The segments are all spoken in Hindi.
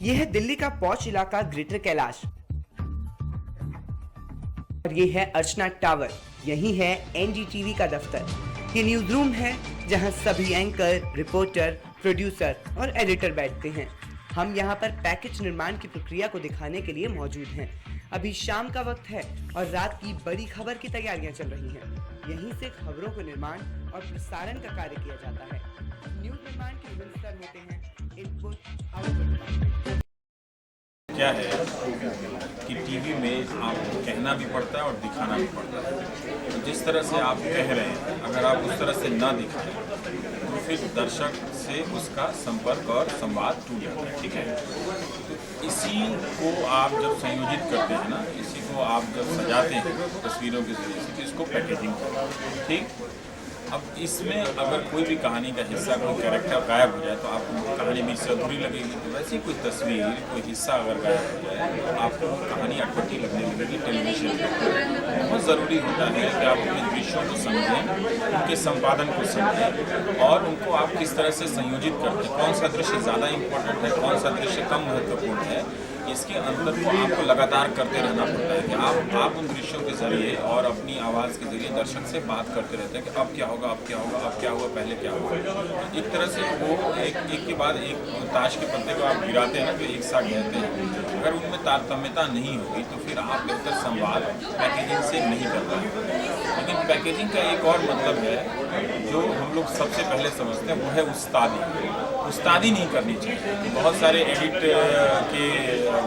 ये है दिल्ली का पॉश इलाका ग्रेटर कैलाश और ये है अर्चना टावर। यही है एनडीटीवी का दफ्तर। ये न्यूज रूम है जहां सभी एंकर, रिपोर्टर, प्रोड्यूसर और एडिटर बैठते हैं। हम यहाँ पर पैकेज निर्माण की प्रक्रिया को दिखाने के लिए मौजूद हैं। अभी शाम का वक्त है और रात की बड़ी खबर की तैयारियां चल रही हैं। यहीं से खबरों को निर्माण और प्रसारण का कार्य किया जाता है। न्यूज निर्माण के विभिन्न स्तर होते हैं: इनपुट, आउटपुट। क्या है कि टीवी में आपको कहना भी पड़ता है और दिखाना भी पड़ता है। तो जिस तरह से आप कह रहे हैं, अगर आप उस तरह से ना दिखाएं तो फिर दर्शक से उसका संपर्क और संवाद टूट जाता है। ठीक है, तो इसी को आप जब संयोजित करते हैं ना, इसी को आप जब सजाते हैं तस्वीरों के जरिए से, तो इसको पैकेजिंग करते हैं। ठीक, अब इसमें अगर कोई भी कहानी का हिस्सा, कोई कैरेक्टर गायब हो जाए तो आपको कहानी भी इससे अधूरी लगेगी। तो वैसे ही कोई तस्वीर, कोई हिस्सा अगर गायब हो जाए तो आपको कहानी अटपटी लगने लगेगी। टेलीविजन बहुत ज़रूरी होता है कि आप अपने दृश्यों को समझें, उनके संपादन को समझें और उनको आप किस तरह से संयोजित करते हैं। कौन सा दृश्य ज़्यादा इम्पोर्टेंट है, कौन सा दृश्य कम महत्वपूर्ण है, इसके अंतर को आपको लगातार करते रहना पड़ता है कि आप उन दृश्यों के जरिए और अपनी आवाज़ के जरिए दर्शक से बात करते रहते हैं कि अब क्या होगा, अब क्या होगा, अब क्या हुआ, पहले क्या हुआ। एक तरह से वो एक के बाद एक ताश के पत्ते को आप गिराते हैं तो एक साथ गिरते हैं। अगर उनमें तारतम्यता नहीं होगी तो फिर आप बेहतर संवाद पैकेजिंग से नहीं कर पाएंगे। लेकिन पैकेजिंग का एक और मतलब है जो हम लोग सबसे पहले समझते हैं, वो है उस्तादी। उस्तादी नहीं करनी चाहिए। बहुत सारे एडिट के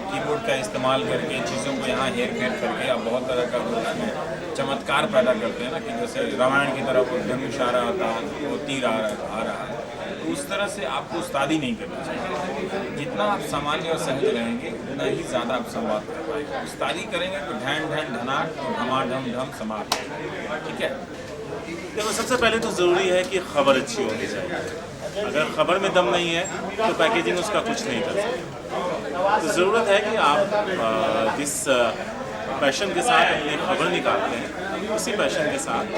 कीबोर्ड का इस्तेमाल करके चीज़ों को यहाँ हेर फेर करके आप बहुत तरह का उसमें चमत्कार पैदा करते हैं ना, कि जैसे रामायण की तरह वो धनुष आ रहा था, वो तीर आ रहा है। तो उस तरह से आपको उस्तादी नहीं करनी चाहिए। जितना आप सामान्य और सहज रहेंगे उतना ही ज़्यादा आप संवाद कर पाएंगे। उस्तादी करेंगे तो ढैन ढैन ढनाट, धमाधम धम समाप्त। ठीक है, देखो सबसे पहले तो ज़रूरी है कि खबर अच्छी होनी चाहिए। अगर खबर में दम नहीं है तो पैकेजिंग उसका कुछ नहीं कर सकती। तो ज़रूरत है कि आप जिस पैशन के साथ अपनी खबर निकालते हैं उसी पैशन के साथ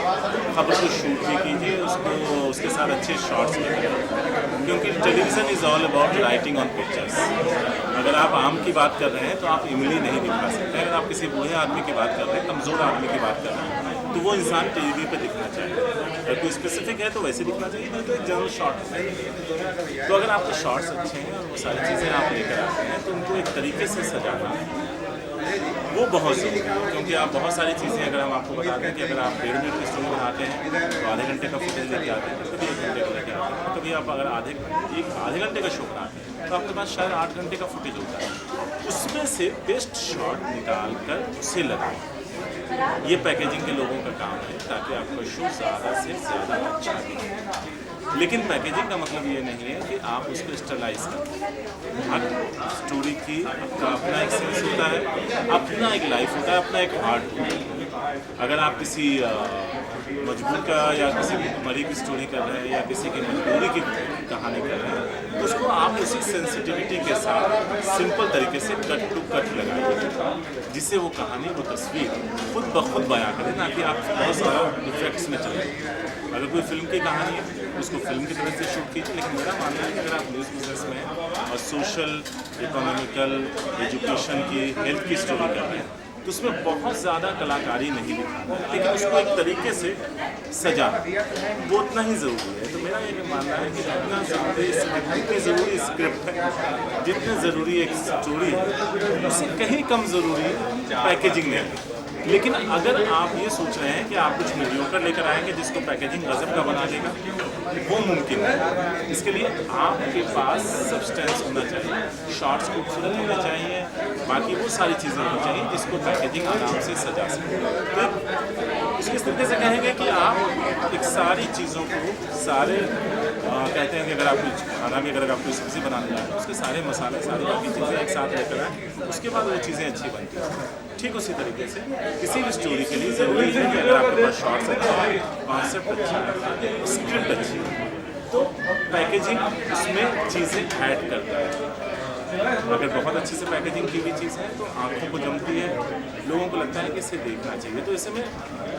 खबर को शूट भी कीजिए, उसको उसके साथ अच्छे शॉट्स भी करिए। क्योंकि television is all about writing on pictures. अगर आप आम की बात कर रहे हैं तो आप इमली नहीं दिखा सकते। अगर आप किसी बूढ़े आदमी की बात कर रहे हैं, कमज़ोर आदमी की बात कर रहे हैं, तो वो इंसान टीवी पे दिखना चाहिए। अगर कोई स्पेसिफिक है तो वैसे दिखना चाहिए, नहीं तो एक जनरल शॉट है। तो अगर आपके शॉट्स अच्छे हैं और वो सारी चीज़ें आप लेकर आते हैं तो उनको एक तरीके से सजाना वो बहुत ज़रूरी है। क्योंकि आप बहुत सारी चीज़ें, अगर हम आपको बता दें कि अगर आप 1.5 मिनट की स्टोरी बनाते हैं तो आधे घंटे का फुटेज लेके आते हैं, कभी 1 घंटे का लेके आते हैं, कभी आप अगर आधे घंटे का शो बनाते हैं तो आपके पास शायद 8 घंटे का फुटेज होता है। उसमें से बेस्ट शॉट निकाल कर उसे लगाएं। ये पैकेजिंग के लोगों का काम है ताकि आपका शो ज़्यादा से ज़्यादा अच्छा दिखे। लेकिन पैकेजिंग का मतलब ये नहीं है कि आप उसको स्टरलाइज करें। हर स्टोरी की का अपना एक सेंस होता है, अपना एक लाइफ होता है, अपना एक हार्ट होता है। अगर आप किसी मजबूर का या किसी मरी की स्टोरी कर रहे हैं या किसी की मजबूरी की कहानी कर रहे हैं तो उसको आप उसी सेंसिटिविटी के साथ सिंपल तरीके से कट टू कट लगाइए, जिससे वो कहानी, वो तस्वीर खुद ब खुद बयां करे, ना कि आप बहुत सारा इफेक्ट्स में चले। अगर कोई फिल्म की कहानी है उसको फिल्म की तरह से शूट कीजिए। लेकिन मेरा मानना है कि अगर आप न्यूज़ बिजनेस में और सोशल, इकोनॉमिकल, एजुकेशन की, हेल्थ की स्टोरी कर रहे हैं तो उसमें बहुत ज़्यादा कलाकारी नहीं दिखाना, लेकिन उसको एक तरीके से सजाना वो उतना ही ज़रूरी है। तो मेरा ये मानना है कि जितनी ज़रूरी स्क्रिप्ट है, जितनी ज़रूरी एक स्टोरी है, उससे कहीं कम ज़रूरी पैकेजिंग में है। लेकिन अगर आप ये सोच रहे हैं कि आप कुछ मीडियोकर लेकर आएंगे जिसको पैकेजिंग गजब का बना देगा, वो मुमकिन है। इसके लिए आपके पास सब्सटेंस होना चाहिए, शॉर्ट्स खूबसूरत होने चाहिए, बाकी वो सारी चीज़ें होनी चाहिए जिसको पैकेजिंग आराम से सजा सके। तो इसको इस तरीके से कहेंगे कि आप एक सारी चीज़ों को कहते हैं कि अगर आप कुछ खाना भी, अगर आप कोई सब्ज़ी बनाने जा रहे हैं उसके सारे मसाले, सारी बाकी चीज़ें एक साथ लेकर आए, उसके बाद वो चीज़ें अच्छी बनती हैं। ठीक उसी तरीके से किसी भी स्टोरी के लिए ज़रूरी है कि अगर आपके पास शॉर्ट्स अच्छा है, कॉन्सेप्ट अच्छा है, स्क्रिप्ट अच्छी है, तो पैकेजिंग उसमें चीज़ें ऐड करता है। अगर बहुत अच्छे से पैकेजिंग की हुई चीज़ है तो आंखों को जमती है, लोगों को लगता है कि इसे देखना चाहिए। तो इसमें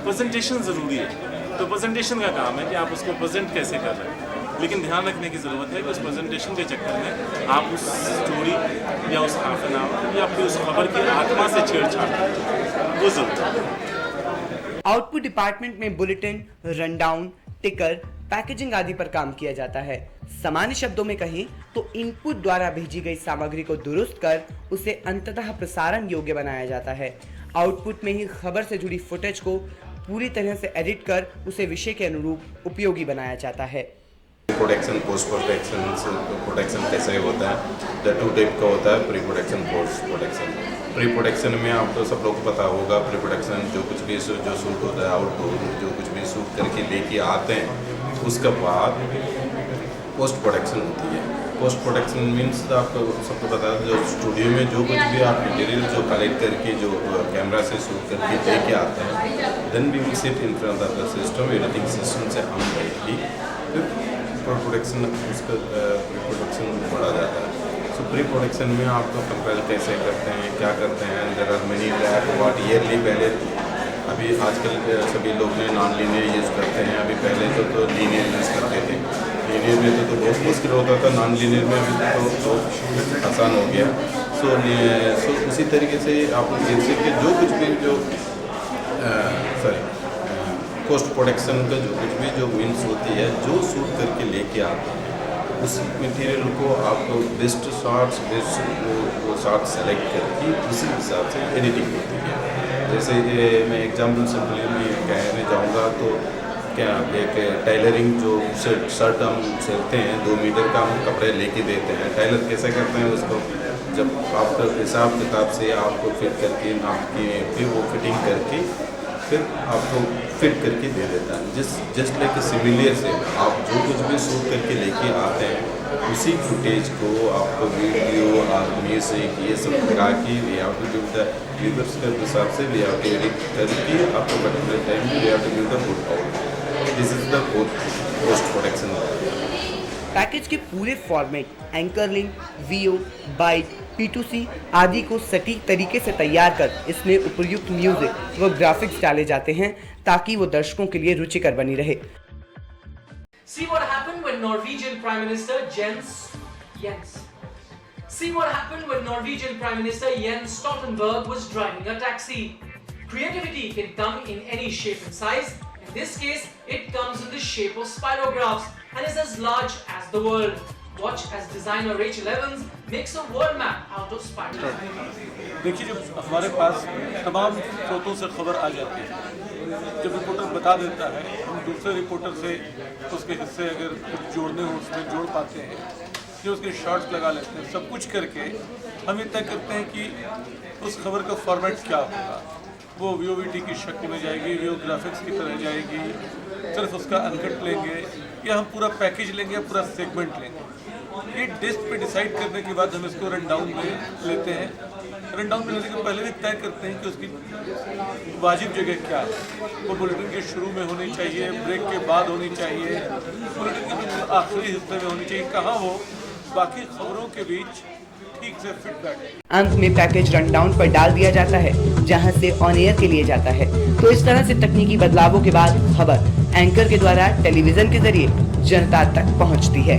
प्रेजेंटेशन ज़रूरी है। तो प्रेजेंटेशन का काम है कि आप उसको प्रेजेंट कैसे कर रहे हैं। लेकिन ध्यान रखने की ज़रूरत है कि उस प्रेजेंटेशन के चक्कर में आप उस स्टोरी या उस हाफ एन आवर या फिर उस खबर की आत्मा से छेड़छाड़ करें, वो ज़रूरी है। आउटपुट डिपार्टमेंट में बुलेटिन, रनडाउन, टिकर, पैकेजिंग आदि पर काम किया जाता है। सामान्य शब्दों में कहें तो इनपुट द्वारा भेजी गई सामग्री को दुरुस्त कर उसे अंततः प्रसारण योग्य बनाया जाता है। आउटपुट में ही खबर से जुड़ी फुटेज को पूरी तरह से एडिट कर उसे विषय के अनुरूप उपयोगी बनाया जाता है। प्रोडक्शन, पोस्ट प्रोडक्शन कैसे होता है? द टू टाइप का होता है, pre production, post production. Pre production में आपको सब लोग को पता होगा, प्री प्रोडक्शन जो कुछ भी जो शूट होता है, आउटडोर जो कुछ भी शूट करके लेके आते हैं, उसके बाद पोस्ट प्रोडक्शन होती है। पोस्ट प्रोडक्शन मीन्स आपको सबको पता है जो स्टूडियो में जो कुछ भी आप मटेरियल जो कलेक्ट करके जो कैमरा से शूट करके लेके आते हैं, then we will sit in front of the system, editing system से हम डायरेक्टली फिर प्रोडक्शन उसका प्रोडक्शन बढ़ा जाता है। सो प्री प्रोडक्शन में आप तो कंपेयर कैसे करते हैं, क्या करते हैं, there are many track what early. पहले अभी आजकल सभी लोग ने नॉन लीनियर यूज़ करते हैं, अभी पहले तो लीनियर यूज़ करते थे। लीनियर में तो बहुत मुश्किल होता था, नॉन लीनियर में अभी तो आसान हो गया। सो उसी तरीके से आप जैसे कि जो कुछ भी जो पोस्ट प्रोडक्शन का जो कुछ भी जो मीन्स होती है, जो शूट करके लेके आते हैं उस मटेरियल को आपको बेस्ट शॉट्स वो शॉट सेलेक्ट करके उसी हिसाब से एडिटिंग होती है। जैसे मैं एग्जाम्पल सिंपली मैं कहने जाऊँगा तो क्या एक टेलरिंग जो शर्ट हम सिलते हैं 2 मीटर का हम कपड़े लेके देते हैं, टेलर कैसे करते हैं उसको जब आपका हिसाब किताब से आपको फिट करके आपकी फिर वो फिटिंग करके फिर आपको फिट करके दे देता है। जस्ट लाइक सिमिलर से आप जो कुछ भी शूट करके लेके आते हैं उसी फुटेज को आपको वीडियो और म्यूजिक ये सब लगा के we have to give the viewers के हिसाब से वी हैव टू एडिट करके आपको पर्टिकुलर टाइम में we have to give the good output. This is the post production. Package के पूरे format, anchor link, VO, byte, P2C आदि को सटीक तरीके से तैयार कर इसमें उपयुक्त म्यूजिक व ग्राफिक्स डाले जाते हैं ताकि वो दर्शकों के लिए रुचिकर बनी रहे। See what happened when Norwegian Prime Minister Jens. See what happened when Norwegian Prime Minister Jens Stoltenberg was driving a taxi. Creativity can come in any shape and size. In this case, it comes in the shape of spirographs and is as large as the world. Watch as designer Rachel Evans makes a world map out of spirals. देखिए, जब हमारे पास तमाम स्रोतों से खबर आ जाती है, जब रिपोर्टर बता देता है, हम दूसरे रिपोर्टर से उसके हिस्से अगर जोड़ने हो उसमें जोड़ पाते हैं, जो उसके शॉर्ट्स लगा लेते हैं, सब कुछ करके हम ये तय करते हैं कि उस खबर का फॉर्मेट क्या होगा। वो VOVT की शक्ल में जाएगी, वीडियो ग्राफिक्स की तरह जाएगी, सिर्फ उसका अनकट लेंगे या हम पूरा पैकेज लेंगे या पूरा सेगमेंट लेंगे। ये डेस्क पे डिसाइड करने के बाद हम इसको रन डाउन में लेते हैं। रन डाउन में लेने के पहले भी तय करते हैं कि उसकी वाजिब जगह क्या है। वो बुलेटिन के शुरू में होनी चाहिए, ब्रेक के बाद होनी चाहिए, बुलेटिन के बिल्कुल आखिरी हिस्से में होनी चाहिए, कहाँ वो बाकी खबरों के बीच ठीक से फिट बैठे। अंत में पैकेज रन डाउन पर डाल दिया जाता है जहां से ऑन एयर के लिए जाता है। तो इस तरह से तकनीकी बदलावों के बाद खबर एंकर के द्वारा टेलीविजन के जरिए जनता तक पहुंचती है।